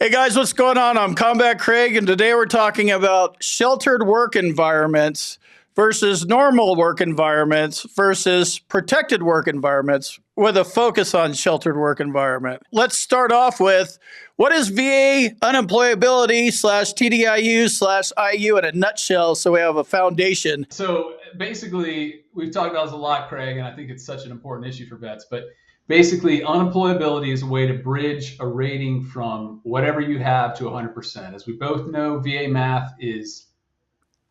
Hey guys, what's going on? I'm Combat Craig, and today we're talking about sheltered work environments versus normal work environments versus protected work environments with a focus on sheltered work environment. Let's start off with what is VA unemployability slash TDIU slash IU in a nutshell so we have a foundation. So basically, we've talked about this a lot, Craig, and I think it's such an important issue for vets, but basically, unemployability is a way to bridge a rating from whatever you have to 100%. As we both know, VA math is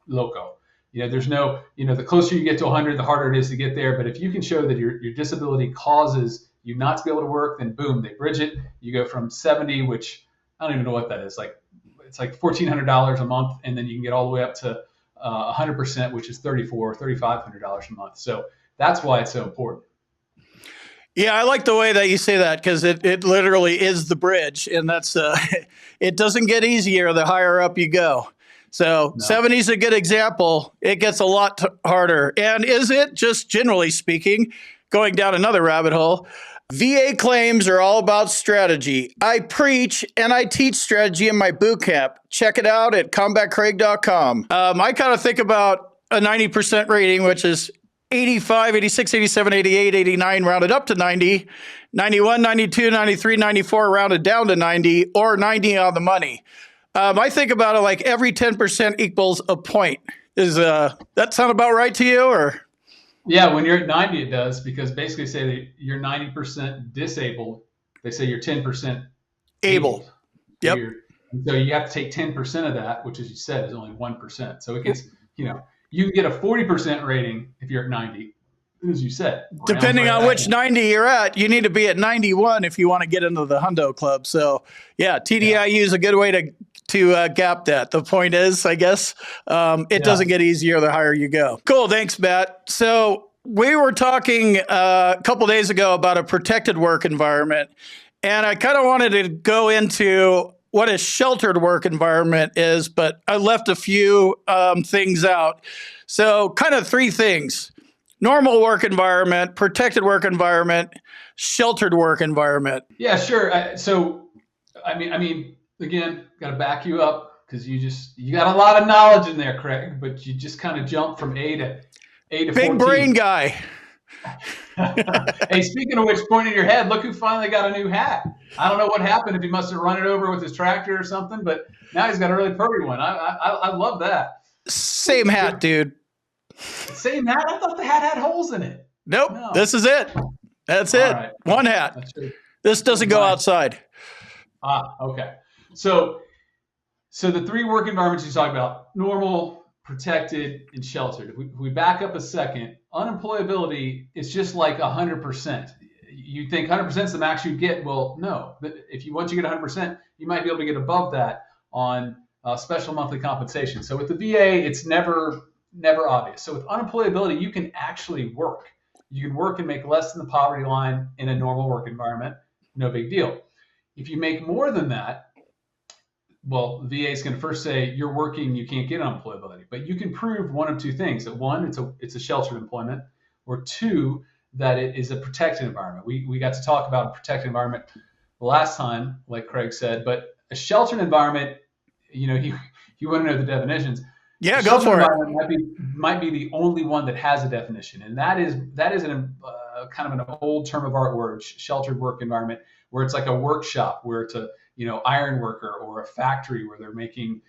loco. There's no, the closer you get to 100, the harder it is to get there. But if you can show that your disability causes you not to be able to work, then boom, they bridge it. You go from 70, which I don't even know what that is. It's like $1,400 a month, and then you can get all the way up to 100%, which is $3,400 or $3,500 a month. So that's why it's so important. Yeah, I like the way that you say that because it literally is the bridge, and that's it doesn't get easier the higher up you go. So 70 is a good example. It gets a lot harder. And is it, just generally speaking, going down another rabbit hole, VA claims are all about strategy. I preach and I teach strategy in my boot camp. Check it out at combatcraig.com. I kind of think about a 90% rating, which is 85, 86, 87, 88, 89, rounded up to 90, 91, 92, 93, 94, rounded down to 90, or 90 on the money. I think about it like every 10% equals a point. Is that sound about right to you, or? Yeah, when you're at 90, it does, because basically say that you're 90% disabled. They say you're 10% able. Yep. So you have to take 10% of that, which, as you said, is only 1%. So it gets, you can get a 40% rating if you're at 90, as you said. Depending on which 90 you're at, you need to be at 91 if you want to get into the Hundo Club. So, yeah, TDIU is a good way to gap that. The point is, I guess, it doesn't get easier the higher you go. Cool. Thanks, Matt. So we were talking a couple of days ago about a protected work environment, and I kind of wanted to go into what a sheltered work environment is, but I left a few things out. So kind of three things: normal work environment, protected work environment, sheltered work environment. Yeah, sure. So, I mean, again, got to back you up because you got a lot of knowledge in there, Craig, but you just kind of jumped from A to 14. Big brain guy. Hey, speaking of which, pointing your head, look who finally got a new hat. I don't know what happened, if he must have run it over with his tractor or something, but now he's got a really pretty one. I love that. Same hat, dude. Same hat? I thought the hat had holes in it. Nope. No. This is it. That's it. Right. One hat. This doesn't go outside. Okay. So the three work environments you talk about: normal, protected, and sheltered. If we back up a second, unemployability is just like 100%. You think 100% is the max you get. Well, no. Once you get 100%, you might be able to get above that on special monthly compensation. So with the VA, it's never obvious. So with unemployability, you can actually work. You can work and make less than the poverty line in a normal work environment. No big deal. If you make more than that, well, the VA is going to first say you're working, you can't get unemployability. But you can prove one of two things: that one, it's a sheltered employment, or two, that it is a protected environment. We got to talk about a protected environment the last time, like Craig said, but a sheltered environment, you want to know the definitions. Yeah, go for it. Might be the only one that has a definition, and that is kind of an old term of art word, sheltered work environment, where it's like a workshop, where it's a iron worker, or a factory where they're making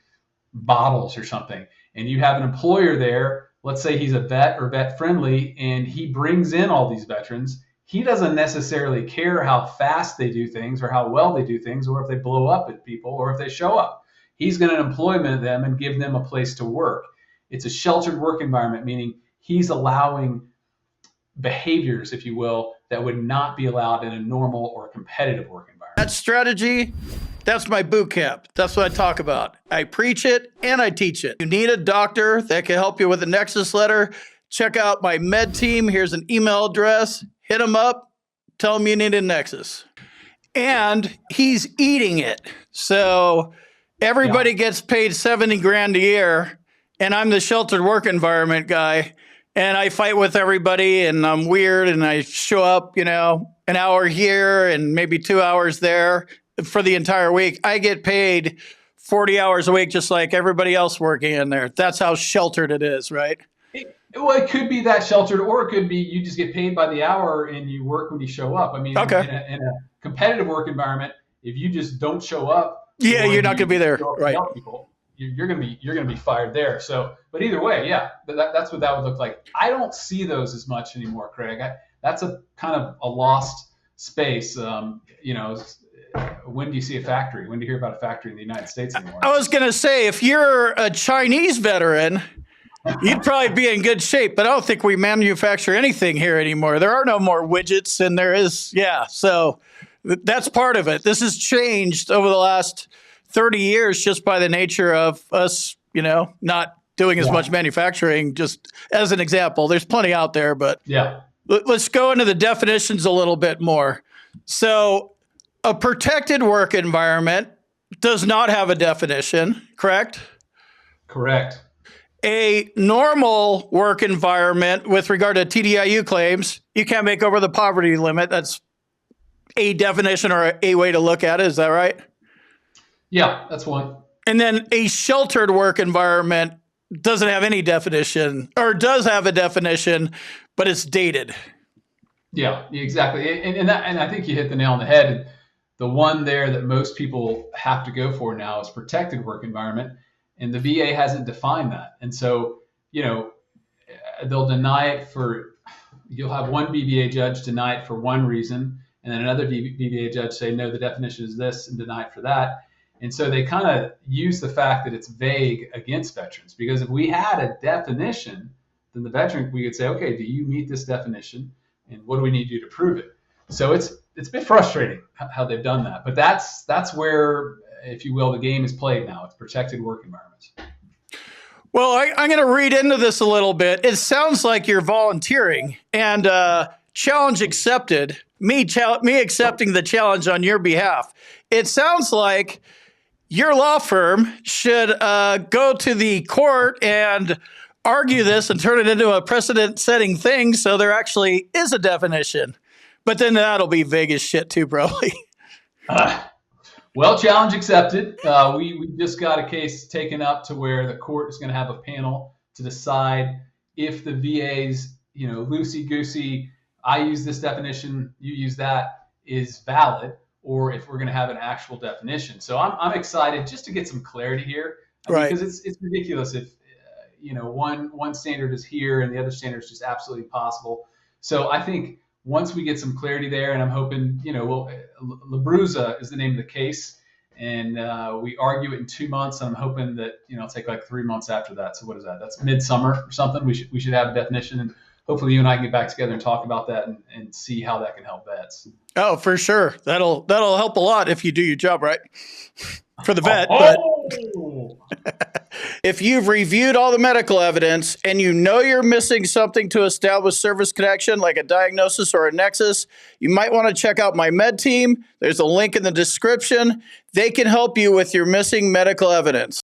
bottles or something, and you have an employer there. Let's say he's a vet or vet friendly, and he brings in all these veterans. He doesn't necessarily care how fast they do things or how well they do things, or if they blow up at people, or if they show up. He's going to employ them and give them a place to work. It's a sheltered work environment, meaning he's allowing behaviors, if you will, that would not be allowed in a normal or competitive work environment. That strategy, that's my boot camp. That's what I talk about. I preach it and I teach it. You need a doctor that can help you with a Nexus letter. Check out my med team. Here's an email address. Hit them up. Tell them you need a Nexus. And he's eating it. So everybody gets paid 70 grand a year, and I'm the sheltered work environment guy, and I fight with everybody, and I'm weird, and I show up, an hour here and maybe 2 hours there. for the entire week. I get paid 40 hours a week, just like everybody else working in there. That's how sheltered it is, right? Well, it could be that sheltered, or it could be you just get paid by the hour and you work when you show up. I mean, Okay. in a competitive work environment, if you just don't show up, Yeah, you're not going to be there, right? Help people, you're gonna be fired there. So, but either way, yeah, that's what that would look like. I don't see those as much anymore, Craig. That's a kind of a lost space. When do you see a factory? When do you hear about a factory in the United States anymore? I was going to say, if you're a Chinese veteran, you'd probably be in good shape, but I don't think we manufacture anything here anymore. There are no more widgets, and there is, so that's part of it. This has changed over the last 30 years just by the nature of us, not doing as much manufacturing, just as an example. There's plenty out there, but let's go into the definitions a little bit more. So a protected work environment does not have a definition, correct? Correct. A normal work environment with regard to TDIU claims, you can't make over the poverty limit. That's a definition or a way to look at it. Is that right? Yeah, that's one. And then a sheltered work environment doesn't have any definition, or does have a definition, but it's dated. Yeah, exactly. And I think you hit the nail on the head. The one there that most people have to go for now is protected work environment. And the VA hasn't defined that. And so, they'll deny it you'll have one BVA judge deny it for one reason, and then another BVA judge say, no, the definition is this, and deny it for that. And so they kind of use the fact that it's vague against veterans, because if we had a definition, then the veteran, we could say, okay, do you meet this definition? And what do we need you to prove it? So it's a bit frustrating how they've done that. But that's where, if you will, the game is played now. It's protected work environments. Well, I'm going to read into this a little bit. It sounds like you're volunteering, and challenge accepted, me accepting the challenge on your behalf. It sounds like your law firm should go to the court and argue this and turn it into a precedent-setting thing so there actually is a definition. But then that'll be vague as shit too, probably. Well, challenge accepted. We just got a case taken up to where the court is going to have a panel to decide if the VA's, loosey-goosey, I use this definition, you use that, is valid, or if we're going to have an actual definition. So I'm excited just to get some clarity here, right? Because it's ridiculous if one standard is here and the other standard is just absolutely impossible. So I think once we get some clarity there, and I'm hoping, LaBruza is the name of the case, and we argue it in 2 months, and I'm hoping that, it'll take like 3 months after that. So what is that? That's midsummer or something. We should have a definition, and hopefully you and I can get back together and talk about that and see how that can help vets. Oh, for sure. That'll help a lot if you do your job right for the vet. But if you've reviewed all the medical evidence and you're missing something to establish service connection, like a diagnosis or a nexus, you might want to check out my med team. There's a link in the description. They can help you with your missing medical evidence.